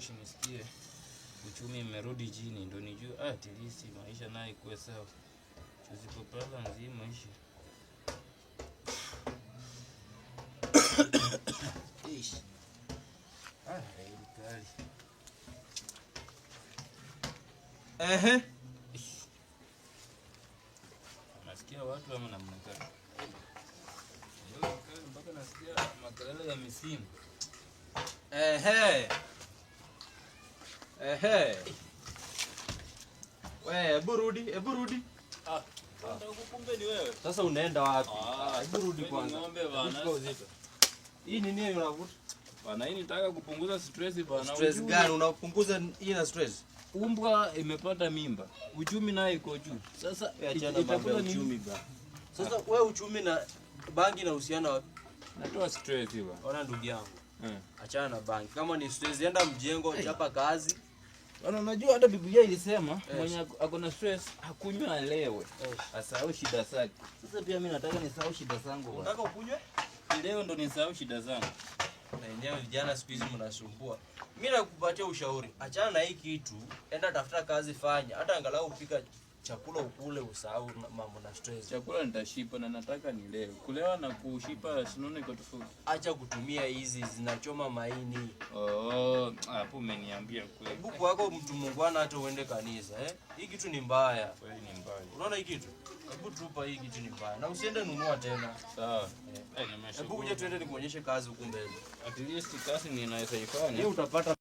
fresh nisikie uchumi imerudi chini ndio nijue at least maisha nayo ikuwe sawa. Tusipopala nzima ishi. Ish. Hili kali. Nasikia watu ama namna gani? Mpaka nasikia makelele ya misimu. Wewe hebu rudi. Kumbe ni wewe. Sasa unaenda wapi? Hebu rudi kwanza. Ng'ombe bana. Hii ni nini unavuta? Bana hii nitaka kupunguza stress bana. Stress gani unapunguza hii na stress? Umbwa imepata mimba. Uchumi nayo iko juu. Sasa itakuwa ni uchumi bana. Sasa wewe uchumi na banki na uhusiano wapi? Natoa stress bana. Ona ndugu yangu. Achana na banki. Kama ni stress enda mjengo, chapa kazi. Bana unajua hata Biblia ilisema mwenye ako na stress hakunywa alewe. Asahau shida zake. Sasa pia mimi nataka nisahau shida zangu bana. Unataka ukunywe? Leo ndo nisahau shida zangu. Na yenyewe vijana siku hizi mnasumbua. Mimi nakupatia ushauri. Achana na hii kitu, enda tafuta kazi fanya. Hata angalau upika chakula ukule usahau mambo na stress. Chakula nitashipa na nataka nilewe. Kulewa na kushipa sinono iko tofauti. Acha kutumia hizi zinachoma maini. Hapo umeniambia kweli. Buku wako mtu mungwana hata uende kanisa, Hii kitu ni mbaya. Kweli ni mbaya. Unaona hii kitu? Hebu tupa hii kitu ni mbaya. Na usiende nunua tena. Sawa. Hebu uje tuende nikuonyeshe kazi huko mbele. At least kazi ninaweza ifanya. Hii utapata